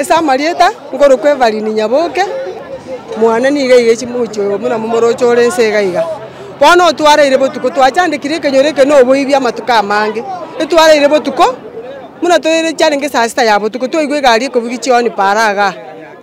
esa marieta ngoro kwe valini nyaboke mwana niga igechi mucho muna mumorocho orense gaiga bono twara ire botuko twachandikire kenyoreke no boibia matuka mange etwara ire botuko muna toire challenge sasta ya botuko toigwe gari ko bigichioni paraga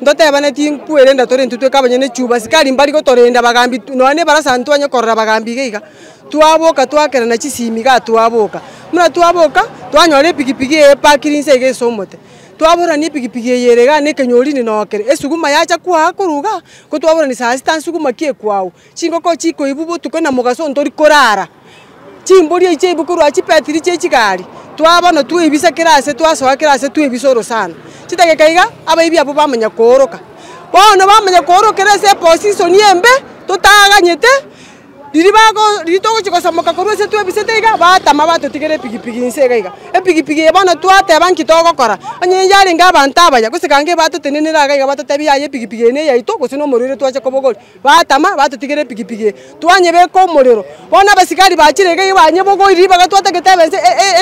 ndote bana tinkuere ndatore ntutwe kabanyene chuba sikali mbali ko torenda bagambi none barasantu anyokorra bagambi geiga twaboka twakera na chisimi ga twaboka muna twaboka twanyore pikipiki e pakirinse ige somote twabora ni pikipiki yerega ne kenyori ni nokere esuguma yacha kwa kuruga ko twabora ni sasta suguma kie kwao chingoko chiko ibubu tuko na mugaso ntori korara chimbori iche ibukuru achi petri che chigari twabona twibisa kirase twasoa kirase twibisoro sana chitake kaiga abaibi abo bamanya koroka bono bamanya korokera se position yembe tutaganyete litogo chikosamoka korwese twebise teiga batama batutigere pikipiki nsegaiga epikipiki bono twate banki togo kora anyejari ngabanta abaya kusikange batutenenera gaiga batatebi yaye pikipiki ne yaito kusino morire twache kobogori batama batutigere pikipiki twanye beko moriro bono basikari bachirege banye bogori bagatwate ketebese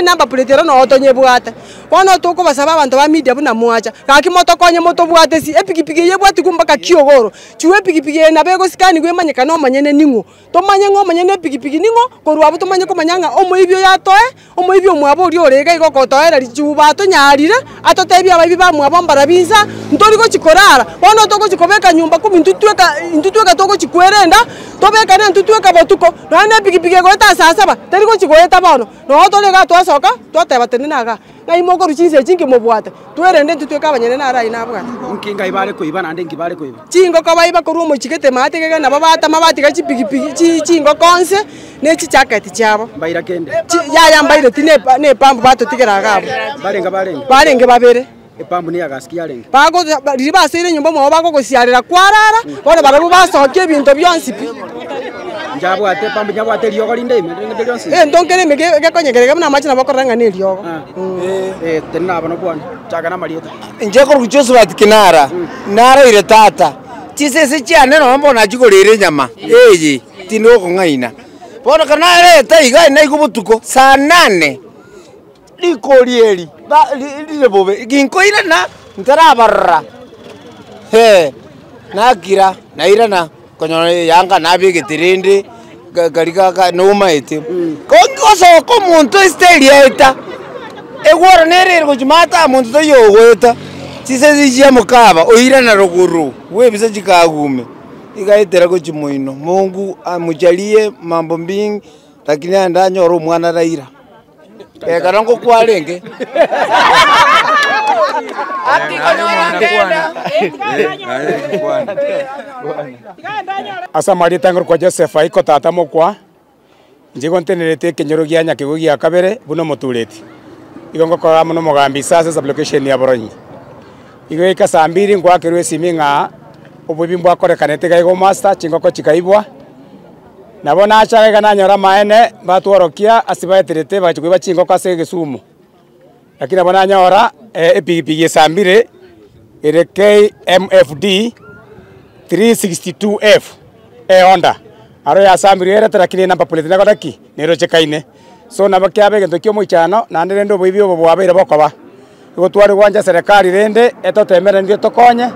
number plate ro no otonye bwate bono tuko basaba abantu ba media buna mwacha kaki moto konye moto bwate si epikipiki yebwati kumbaka kiogoro chuwe pikipiki na bego sikani gwemanyeka no manyene ningo to manyengo manyene pikipiki ningo korwabu to manyeko manyanga omoibyo yatoe omoibyo mwabori orega igokotoera richuba to nyarire atotebia ababi ba mwabambara biza ntori ko chikorara bono toko chikobeka nyumba kumi ntutweka toko chikwerenda tobeka ne ntutweka botuko nane pikipiki goeta sasa ba teri ko chigoeta bono no tolega twasoka twateba tenenaga ngai moko ruchinse chingi mobwate twerende ntutweka abanyene nara inabwa nkinga ibare kuiba nande ngibare kuiba chingo kabaiba korumo chikete matege na babata mabati ga chipikipiki chingo konse ne chichakati chabo mbaira kende ya mbaire tine ne pambu bato tigera gabo barenge babere epambu ni agasiki yarenge bago ribasire nyumba mwo bago gosiarira kwarara bone barabu basoke ebinto byonsi njabo ate pambu njabo ate ryogo linde imende byonsi ndonkere mege konyegerega muna machina bakoranga ne ryogo tenna abano bwana chaka na marieta njeko ruchoso batikinara nara ire tata chisese chiane no mbona chigorere nyama eyi tinoko ngaina bona kana leta iga ina ikubutuko saa 8 likolieli ba lilebobe ginko ina na ntarabarra nakira naira na konyone yanga nabige tirinde galika no maite kongoso ko muntu stelia eta egwara nerere ko jimata muntu to yogweta chisese chia mukaba oira na roguru webise chikagume igaitera ko chimoino Mungu amujalie mambo mingi lakini andanyoro mwana raira karango kwalenge asa marieta ngor kwa Joseph aiko tata mokwa njigo ntenerete kenyoro gya nyakigo gya kabere buno motureti igongo kwa muno mogambi sasa application ya boronyi igo ikasa mbiri ngwakerwe siminga obubi mbwakorekanete gaigo master chingoko chikaibwa nabona achaga kana nyora maene batworokia asibaeterete bachikwiba chingoko ase Gisumu lakini abona nyora epigipigi sambire ere KMFD 362F Honda aro ya sambire ere tarakini namba plate nako daki nero chekaine so nabakiabe gento kyo moichano nande ndo boibi obo bwabere bokoba igo twari gwanja serikali rende etotemera ndio tokonye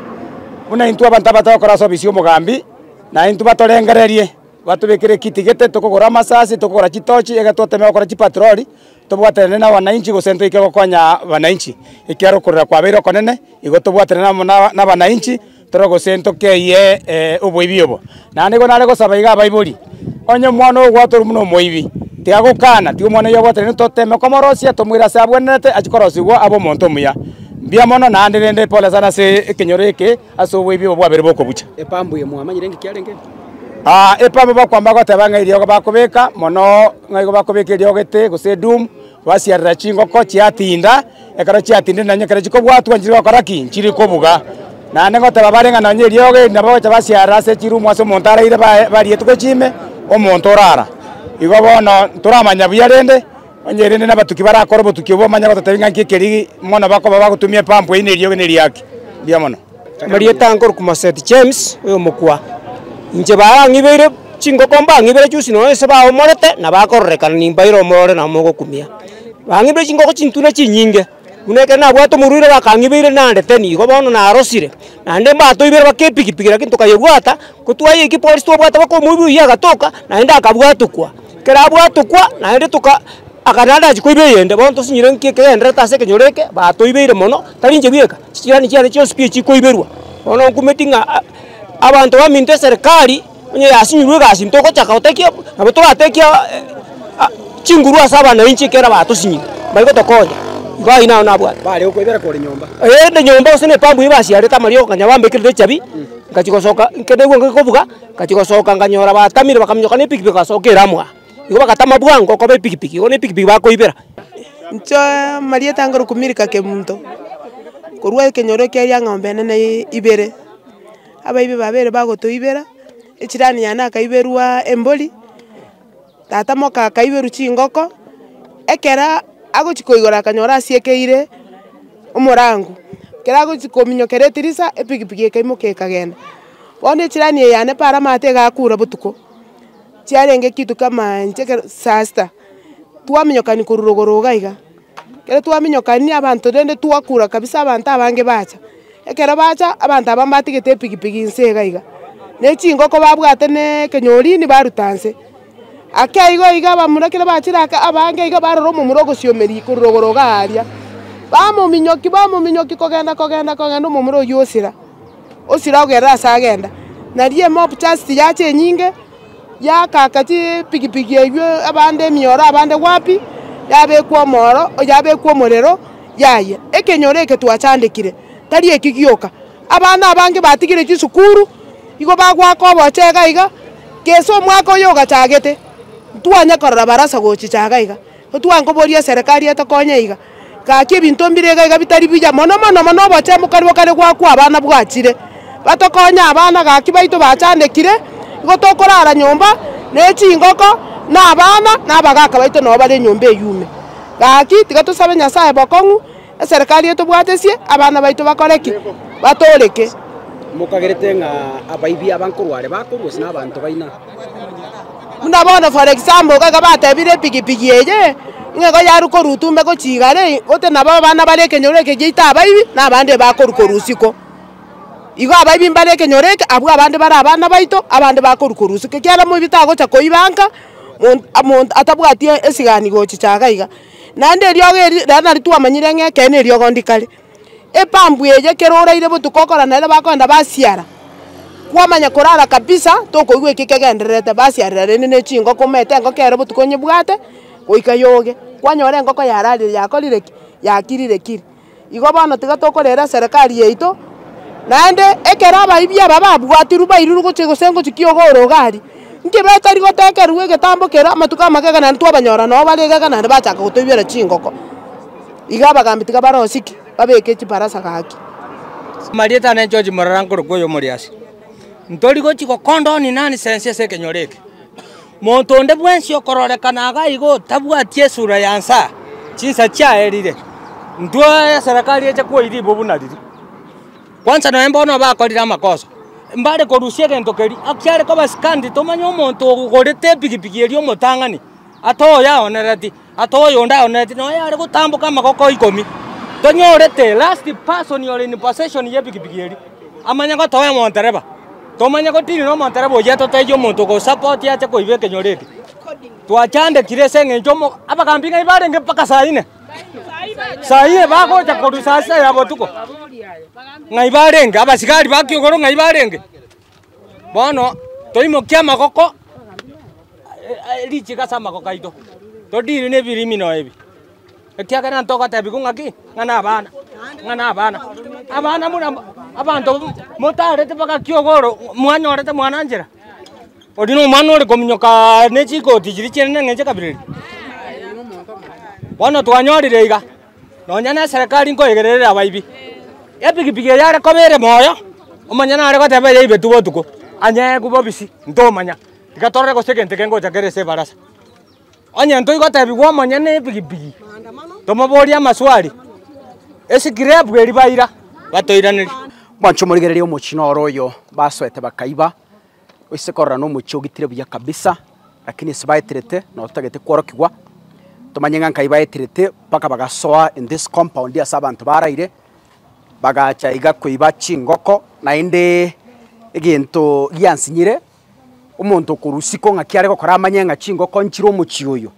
una intu abantu batakora so bisio mugambi na intu batorengererie batubekire kitigete tukogora masasi tukogora chitochi egatoteme okora chipatroli tubwaterene na wananchi gosento ike gokonya wananchi ikiaro kurira kwa biro konene igo tubwaterene na wananchi torogo sento keye oboibiobo na nego nare gosaba iga baibori onye mwana ogwatoru muno moibi tiagukana ti mwana yogwaterene toteme komorosia tomwira sabwenete achikorosigwa abo monto muya bia mono na ndirende pole sana se kinyoreke aso boibio bwa bere boko bucha epambu ye mwamanyire ngikiarenge epambu bakwamba gotabanga irio bakobeka mono ngaigo bakobeka irio gete gose dum basiarira chingo ko chiatinda ekaro chiatinde na nyekere chikobwatwa njiri bakoraki nchiri kobuga na nengo tababarenga na nyirio ge na bacha basiarira se chiru mwaso montara ire bari etuko chime o montorara igo bono turamanya buyarende onyerende na batuki barakora botuki bo manya gotatabinga nkikeri mono bakoba bagutumia pampu ine irio ne riaki bia mono marieta ngor kuma St James oyo mokwa nje barangibere chingo komba ngibere chusi no ese ba omorete na bakorrekana nimba iro omorore na mogo kumia bangibere chingo ko chintuna chinyinge uneke na bwato muruire bakangibire nande teni go bono na arosire nande mbato ibere bakepikipiki lakini tukayebwata kutwaye iki polisi twabwata bako mubu yagatoka naenda akabwatukwa kera bwatukwa naende tuka akanada chikoibe yende bono tosinyire nkeke yendera tase kenyoreke bato ibere mono tarinje bieka chirani cyane cyo speech ikoiberwa bono kumetinga abantu baminte serikali onye yasinyurwe gasi ntoko chaka otekia abo twatekia chingurua saba na inchi kera bato sinyire baiko tokonya bai nao nabwa bale ukoibera kore nyomba ende nyomba usene pambu ibasi areta mario kanyabambe kirde chabi ngachikosoka nkedegwe ngikovuga ngachikosoka nganyora batamire bakamnyoka ne pikipiki kasokera mwa igo bakatama bwango ko be pikipiki one pikipiki bakoibera ncho maria tangoro kumirika ke muntu korwa kenyoro ke ya ngombe nene ibere abaibe babere bagotoibera echirani yana kaiberwa emboli tata moka kaiberu chingoko ekera agochikoigora kanyora asiekeire umurangu kera agochikominyokere tirisa epikipiki ekaimoke kagenda wone chirani yane para mate gakura butuko chiarenge kitu kama ncheke sasta twaminyokani kururugoroga iga kera twaminyokani abantu rende twakura kabisa abantu abange bacha ekera bacha abantu abambatigete epikipiki nsega iga nechingoko babwate ne kenyorini barutanse akaigo iga bamurakira bachiraka abange iga baroro mu murogo ciomeri kurogoroga aria bamuminyoki kogenda mu muro yosira osira ogera asagenda narie mob just yache nyinge yakakati pikipiki ebyo abande miora abande wapi yabekwa moro yabekwa morero yaye ekenyoreke twachandikire tari ekigioka abana abange batigire kisukuru igo bagwako bochega iga keso mwako yoga chagete tuanya korora barasa gochichaga iga tuango boria serikali etokonya iga kaki ebinto mbirega iga bitari bija mono boche mukaribo kare gwakwa abana bwachire batokonya abana gaki baito bachandekire igo tokorara nyomba nechingoko na abana nabagaka baito no bare nyomba eyume gaki tiga tusabe nyasaye bokongu serikali etobwatesie abana baito bakoreki batoreke mukagerete nga abaibi abankorware bakorwa sina abantu baina muna bona for example kaga batebire pikipiki eye ngego yaruko rutumbe ko chigare ote nabo bana bare kenyoreke gita abaibi na abande bakoruko rusiko igo abaibi mbare kenyoreke abwa abande bara abana baito abande bakoruko rusiko kyara mu bitago cha koibanka atabwatie esigani gochi chaga iga nande ryoge rana ritwamanyire ngeke ne ryogo ndikale epambu eye keroreire butukokora nale bakonda basiara kwamanya korara kabisa toko igwe kikegenderete basiarira rene ne chingo komete ngo kero butukonye bwate goika yoge kwanyore ngoko yarari yakorire yakirire kiri igo bana tiga tokorera serikali yeito nande ekera baibia baba bwatiru bairu gochego sengo chikiogoro gari nkibeta rigo tekeruwe getambo kera matuka magega na twabanyora no baregega na bachaka gutobira chingoko igaba gambitiga barosiki babeke chiparasa gaki marieta na George Morarango goyo moriasi ntori gochiko kondoni nani sense se kenyoreke montonde bwensi okororekana ga igo tabwatie sura yansa chinsa cha erire ndwa serikali eche ko iri bobu nariri kwanza no embono bakorira makosa mbare korusie gento keri akyare ko baskandi tomanyo omonto gorete pikipiki eri omotangani atoya onerati atoyo nda onerati no yare gutambuka magoko 10 tonyorete last person yore in possession ye pikipiki eri amanya ko toya montereba tomanya ko tiri no montereba yeto tejo monto ko support yache ko ibe kenyorete twachande kirese ngenjomo abakambinga ibarenge paka saine saine bako cha korusasa yabo tuko ngaibarenge abasikari bakiogoro ngaibarenge bono toimo kya magoko lichika sama ko kaito todiri ne birimi no ebi etia kana ntoka tabi kungaki ngana abana muna abantu motarete paka kiogoro mwanyorete mwananjira odino mwana ore kominyoka nechiko tijiri chene ngenje kabiriri bono twanyorire iga nonyana serikali ngo yegerere abaibi epikipiki yare kobere moyo omanyana are gotebe yeibe tubotuko anye kubobisi ndomanya tigatorere gosegente kengo chakerese barasa onye ntoi gotebi gwo manyana epikipiki tomoboria maswali esikire bweri baira batoiraniri mwancho murigerere omochino oroyo baswete bakaiba isekorra no mucho gitire buya kabisa lakini sibaiterete no tagete kworokigwa tumanye nka ibaetirite paka bagasoa in this compound ya sabantu baraire bagacha igakwiba chingoko na inde egintu giansinyire umuntu kurusiko nka kiare gukora amanye nka chingoko nchiro muchioyo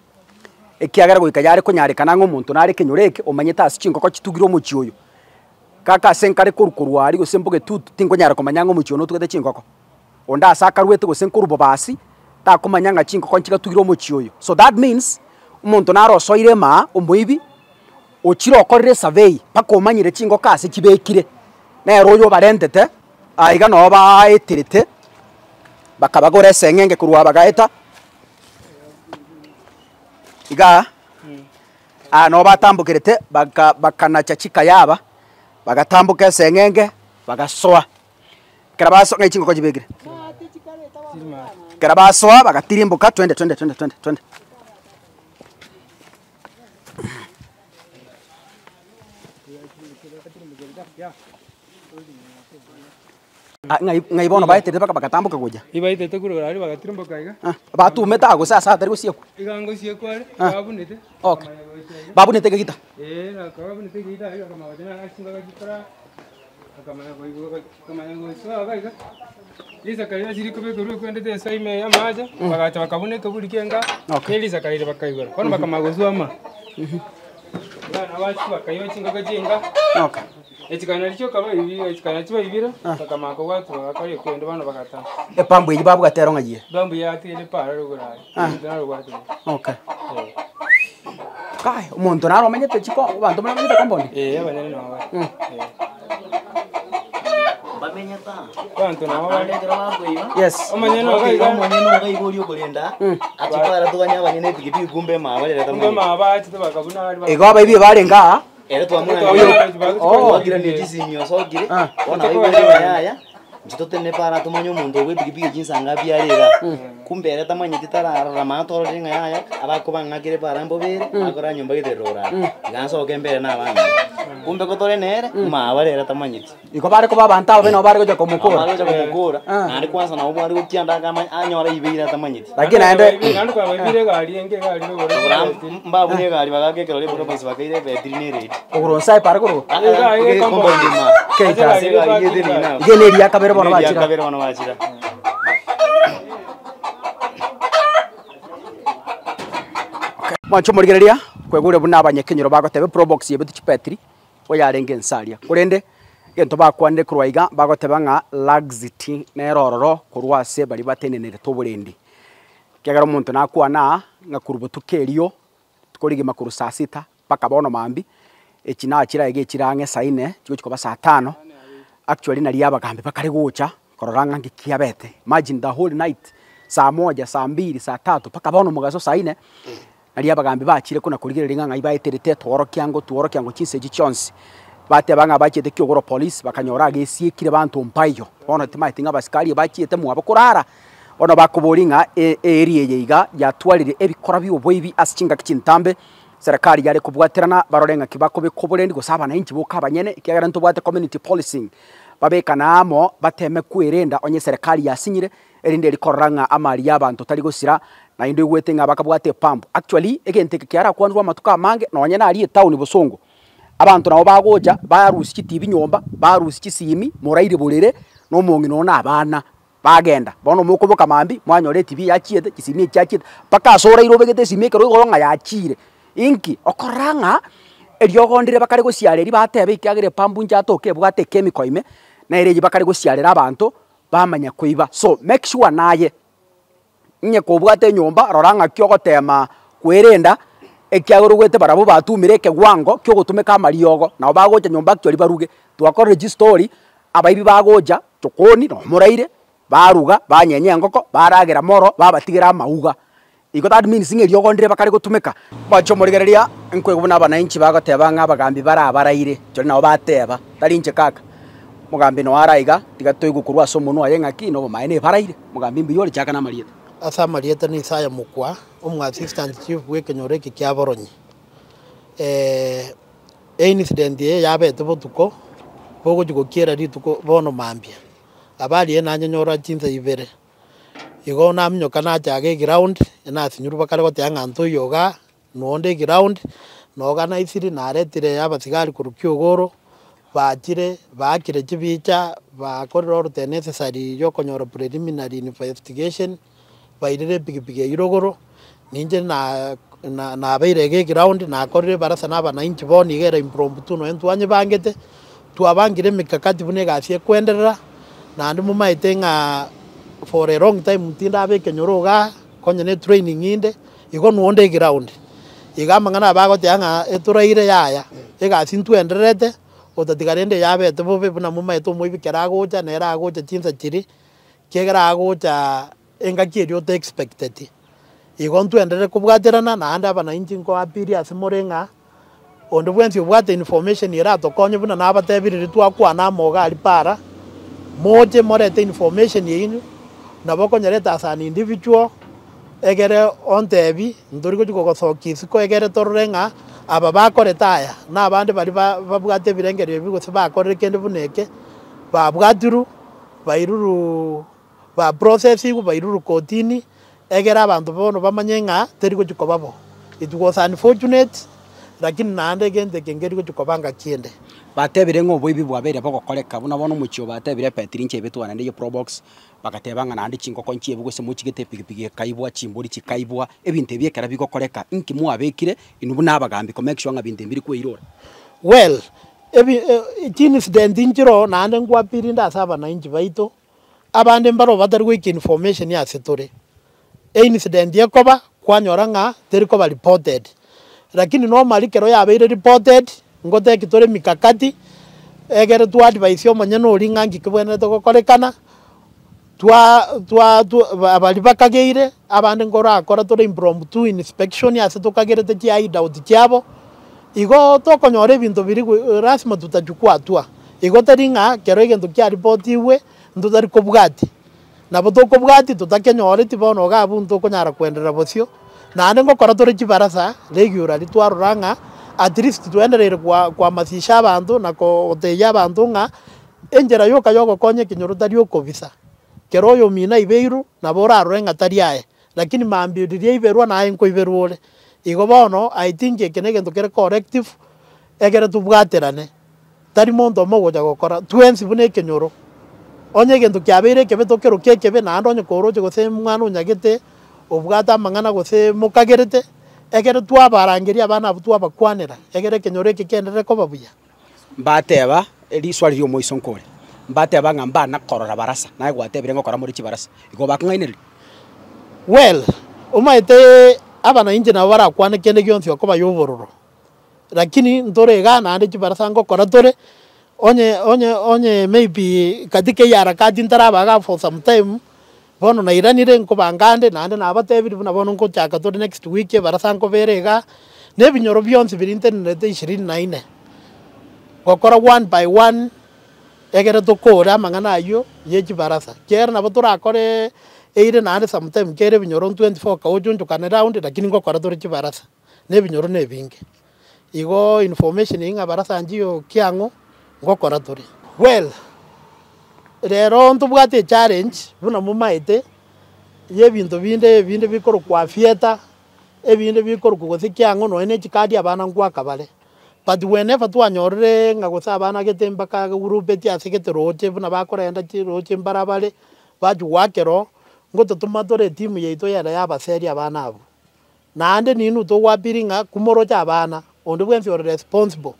ekiagara goika yare kunyarikana nk'umuntu nari kinyureke umanye tasi chingoko kitugiro muchioyo kaka senkare kurukuru ari gusembuge tingo nyara kumanya nk'umuchio no tugete chingoko onda asaka rwete gusenkuru bobasi ta kumanya nka chingoko nchiga tugiro muchioyo. So that means umuntu narosoire ma umuibi ochiro okorire survey pako manyire chingo kase kibekire na royo barentete aiga no baetirite bakabagore sengenge kurwa bagaeta iga no batambukirite bakanacha chika yaba bagatambuka sengenge bagasoa karabaso ngichingo ko kibekire karabasoa bagatirimbuka 20 ngai bono baitete baka bagatambuka goja ibaitete kurora ari bagatimbuka iga batu metago sasa atari gusieko igango sieko ari babunete okay babunete gita na babunete gita iga kama wajana asinga gitara kama go kama go swa iga Lisa karira ziri kube kuru kwendete saime ya maja bagacha bakabuneka buri kenga Lisa karira bakayigora kono bakamagozo ama na wachi bakayo chinga gajenga okay ekikana licho kaba ibi ekikana chiba ibira kama ko watu bakari kwenda bana bagata pambu yi babu gatero ngagiye bambu ya tele para rugura ndaro gwatu okay kai umuntu naro menyete chiko bantu menyete kombondi abanyane nawe bamenyeta bantu nawe yes amanyane nawe igori kulinda atipara tuganya abanyane pigipigi kumbe mabalera kumbe mabachi tabakabuna ari ego abayibi barenga era twamuna wagira ni jisimyo sogire ona igori yaya njitotene para tumanyo umuntu we pigipigi jinsanga byarera kumbe era tamanye titarara matoro ringa yaya abakuba ngakire para mbobere akora nyumba giterora ganso kembere nabana kumbe kotore nere mabalera tamanye iko bare ko babanta beno bare ko kumukura ari kwanza na ubwo ari gutianda kama anyora ibira tamanye lakini naende nandi kwa ibire gari enge gari no mbabu ne gari bagakekero le boro basi bakaire veterinary uronsai para ko kombo ndima keita sega yedeni na igene ria kabere bono bachira kabere bono bachira mwacho murigereria kwegure buna abanyekenyero bagotebe probox yebetu chipetri oyarenge nsaria kurende gento bakwande kurwaiga bagoteba nga laxity nerororo kurwase bari batenenere toburendi kegara umuntu nakwana nga kurubutukerio tukorige makuru saa 6 paka bono mambi ekina kira ege kirange saa 4 kiko kikoba saa 5 actually nari abagambe bakari gucha kororanga ngikiabete imagine the whole night saa 1 saa 2 saa 3 paka bono mugaso saa 4 nari abagambe bakire kuna kurigerera nga ibaeterete tworo kyango chinseji chonsi bate banga bachete kyogoro police bakanyora gesi kire bantu mpayo bono timaitinga basikari bachete mu abakurara ono bakuboringa area yiga yatwalire ebikora by'oboibi asichinga kicintambe serikali yare kubwaterana barorenga kibako bikoborendi gusaba na inchi boka abanyene ikigara ntubwate community policing babeka namo bateme kwirenda onye serikali yasinyire erinde rikoranga amari y'abantu tari gusira na inde gwetenga bakabwate pambu actually egente kiara kwanzwa matuka mange no onye nari town busongo abantu nabo bagoja barusi kitibi nyomba barusi kisimi muraire burere no mongi no nabana bagenda bono mukubuka mambi mwanyore TV yachiete kisimi yachiete paka asora irobegete simike roigoronga yachire inki okoranga eriogondire bakari guciareri batebe ikiagire pambu njatoke bwate chemical ime na ereji bakari guciarera abantu bamanya kuiba so make sure naye nye kubwate nyomba roranga kyogotema kwerenda ekiagoro gwete barabo batumire kegwango kyo gutumeka mariogo na bagoja nyomba kyo baruge twakora registory abaibi bagoja chokoni no muraire baruga banyenye ngoko baragera moro babatigira mauga iko that means ingeri yogondire bakari gutumeka bacho murigereria nkwe kubona abananchi bagoteba ngabagambi barabaraire cyo nawo bateba tarinje kaka mugambi no araiga tigato igukurwa so muno ayengaki no maene baraire mugambi mbiyore chaka na marieta asa marieta ni saya mukwa umwa assistant chief wekenyoreke kya boronyi incident ye yabe tuko bogo jugo kiera rituko bono mambia abali ena nyonyora chinza ibere igo namnyo kana jage ground ena sinyuru bakare gote anganto yoga nonde ground no organize na retire abasigari kurukia ogoro bakire bakire kibicha bakorera orute necessary yo konyora preliminary investigation bairire pigipige irogoro ninje na beirege ground na korire barasa na bananchi boni gera impromptu no entwanye bangete twabangire mikakati bune gasie kwenderera na ndi mumaite nga for a long time mutinda be kenyoroga konye ne training inde igo nuonde ground igamangana bagote anga eturaire yaya egasintu enderete otatigarende yabe tebobe buna mumaite muibikera gocha nera gocha chinza chiri kegera gocha engakirio te expected igo ntuendere kubwaterana na anda bananchi nko apiri asimorenga onde bwensi bwate information ira to konye buna na abatebiriri twakwa na moga ali para moje morete information yinu na boko nyereta as an individual egere ontebi ndori ko gosokisi ko egere torrenga aba bakoretaya na abandi bari babwate birengere bigo se bakorere kende buneke babwaturu bairuru ba processing bairuru kotini egere abantu bono bamanyenga teri ko babo. It was unfortunate lakini naande gente kengeri ko chukobanga kiende batebire ngo boibi bwabere bagokoreka buna bono muchio batebire petri nche betu anande ye probox bakatebanga nandi chingo konchi ebugo se muchigete pigipigi kaibwa chimbori chikaibwa ebinte byekara bigokoreka inki muabekire inubu nabagambi ko make sure ngabinte mbiri ko irora well chin incident injiro naande ngwa pirinda saba na inji baito abande mbaro batari week information ya setore incident yekoba kwanyoranga teriko ba reported lakini normally kero yabeire reported ngote kitore mikakati egere tu advice yo manyano oringangi kibwene to korekana twa abali bakageire abandi ngora akora tore impromptu inspection ya seto kagere te ai doubt kyabo igo to konyore bintu biri rasma tutajukua atua igo taringa kero egento kya report iwe ndutari kobwati nabo to kobwati tutakenyore tibono ga buntu konyara kwendera bosio na ngo kora tore kibarasa regular litwaruranga at least tuenderere kwa masisha abantu na ko oteya abantu nga enjera yoka yoko konye kinyoro tari okobisa kero yo mina ibeiru na bora ruenga tari ae lakini mambi dirie iberwa na enko iberwole igo bono I think ekenege ndokere corrective egere tubwaterane tari mondo mogoja gokora twensi bune kenyoro onye gento kyabere kebe tokero kekebe na andonye koroje gose mwana unyagete obwata mangana gose mukagerete egere twabarangeria abana twabakwanera egere kenyore kikendere ko babuya bateba eri swali yo moiso nkore bateba ngamba na korora barasa na gwatebire ngokora muri kibarasa igo bakangaineri well umaite abana inje na bara kwane kende gyonsi ko bayobororo lakini ndore gana ande kibarasa ngokora tore onye maybe katike yara kati ntarabaga for some time bono na iranire nko bangande nande na abatebiri buna bono nko chaka to next week barasa nko berega ne binyoro byonse biri internet 24 gokora one by one egere to kora mangana ayo yeji barasa kera na botura akore eire nande sometime kere binyoro 24 ka ojonjo kana round lakini ngokora to rechi barasa ne binyoro ne binge igo information inga barasa njiyo kiango ngokora tori well rero ntubwate challenge buna mumaite yebintu binde bikoro kwa fieta ebinde bikoro kugothikiango no ene chikadi abana ngwa kabale but whenever twanyorere ngagosa abana getemba ka gurupe ti asigete roche buna bakorenda ti roche mbarabale baju wakero ngoto tumatore timu yeito yara yabaseri abana abo nande ninu to wapiringa kumorocha abana onde bwensi ore responsible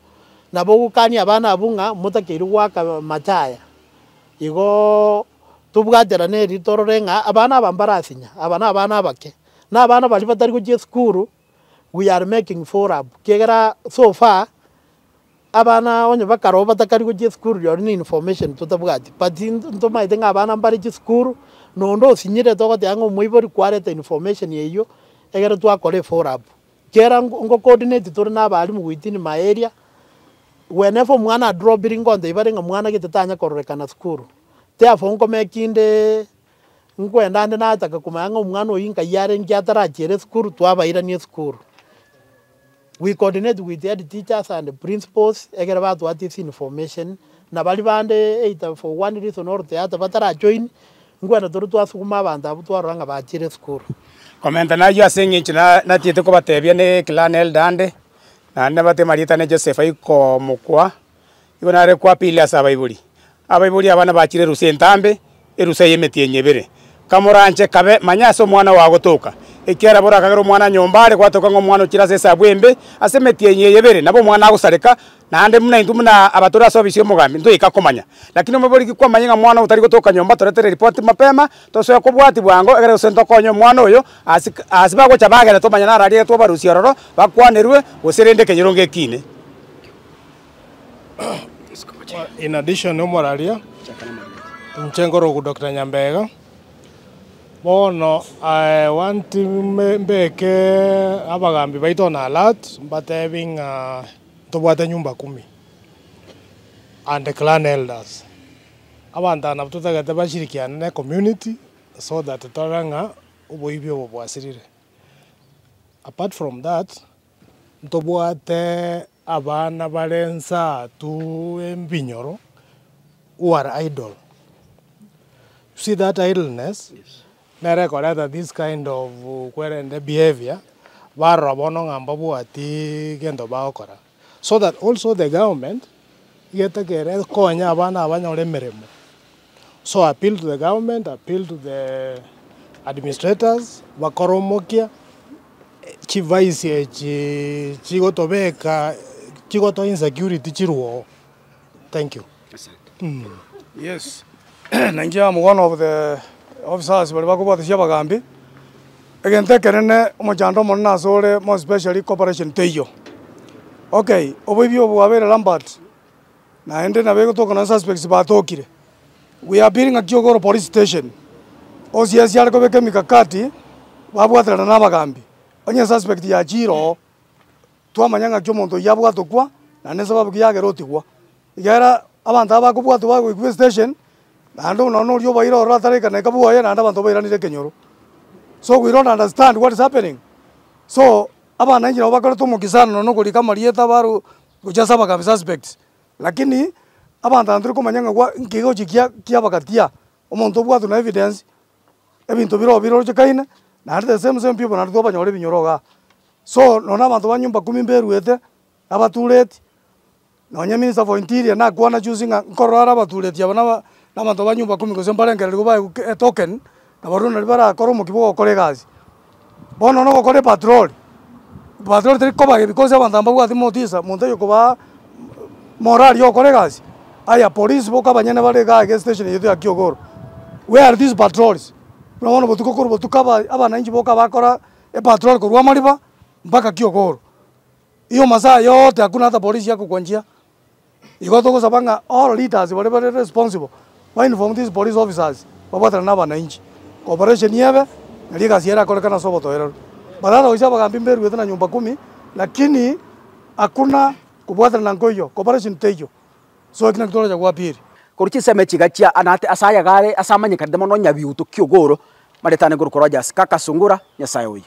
nabo gukani abana abunga mutakiri gwaka machaya igo tubwatera ne ritororenga abana bambarasinya abana bake na abana bali batari ku school we are making for up kegera so far abana onye bakaro batakari ku school yo ni information tutabwati but ntoma itenga abana mbari ku school no ndo sinyire to gote ango muibori kwareta information yeyo egera twakore for up kera ngo coordinate tori na bali mu within my area whenever mwana drop biringonde ibarenga mwana gitetanya kororekana school therefore ngo mekinde ngwenda ande nataka kumanga umwana oyinka yare ngiatarachere school twabaira ni school we coordinate with the teachers and the principals egera batwa this information na bali bande either for one reason or the other batara join ngwenda turi twasukuma abantu abu twarora bachire skuru komenta nayo aseng'inchi natiete kobatebia ne clan eldande naende bate marieta ne Joseph aiko mukwa igo nare kwa pili asa abaiburi abana bachire ruse entambe eruse yemetie nyebere kamoranche kabe manyaso mwana wa gotoka ekiara bora kagero mwana nyombare kwatoka ngo mwana ukira sesa bwembe asemetie nyebere nabo mwana agusareka naande muna intu muna abatora so bisio mugambi ndo ikakomanya lakini umebori kikwa manyinga mwana utari gotoka nyomba toretere report mapema toso yakobwati bwango egere sento konyo mwana oyo asiba gocha bagere to manyana rari to barusi ororo bakwanerwe goserende kenyironge kine. In addition no moraria Mchengoro Dr. Nyambega bono I want to mbeke abagambi baito na alert but having tobwata nyumba 10 and the clan elders abanda na tutagate bashirikiana na community so that toranga uboibyo bwasirire. Apart from that tobwate abana barensa tu embinyoro who are idle. You see that idleness? Yes. Na record that this kind of behavior barra bono ngamba buati gendo baokora. So that also the government yeta kere konya abana abanyore meremo. So appeal to the government, appeal to the administrators, bakoromokia chivaisi chigotobeka chigoto insecurity chiruo. Thank you. Yes. Nangia one of the officers bali bakubata shabagambi. Again tekerene omojando monna sole more especially cooperation teyo. Okay, obibyo bwabere Lambert. Na ende na bego toka na suspects batokire. We are building a Kyogoro police station. OCS yale kobeke mikakati babwatana na bagambi. Onye suspect ya jiro twamanyanga kyomonto yabwatokwa na ne sababu yageroti kwa. Igara abantu abakubwatu ba station nando no ryo bairo ratareka na kabuwa na abantu bairanire kenyoro. So we don't understand what is happening. So abana njira bakora tumukisana no kulika marieta baru kujasa bagambi suspects. Lakini abantu andire kumanyanga kwa ngigo jikia bakatia omonto bwatu na evidence ebintu biro chekaine na the same people na tuba nyore binyoroga. So nona abantu banyumba 10 mberuete abatuleti nonya minister for interior na kwana choosing nkorora abatuleti abana n'abantu banyumba 10 ko sembalengere go ba token na baruna libara koromo kibo kore gazi bono no kore patrol teri koba because abantu ambagwa motisa muntu yo koba moral yo kore gazi aya police boka banyane bare ga station yetu ya Kyogoro. Where are these patrols? Nono botuko koro botukaba abana inji boka bakora patrol ko rwa mariba mpaka Kyogoro. Iyo masaa yote hakuna hata polisi yako kwa njia. Iko toko sabanga all leaders whatever responsible. Why inform these police officers? Babata na bana inji. Cooperation yebe nalika siera kole kana soboto ero. Badala usaba kambi mberu yetu na nyumba 10 lakini hakuna kubwata na ngoyo. Cooperation tejo. So ikina kitoro cha kwapiri. Kuruchi seme chigachia anate asaya gare asamanye kademo no nyabiutu Kyogoro maretane gurukoro jas kaka sungura nyasaye uyu.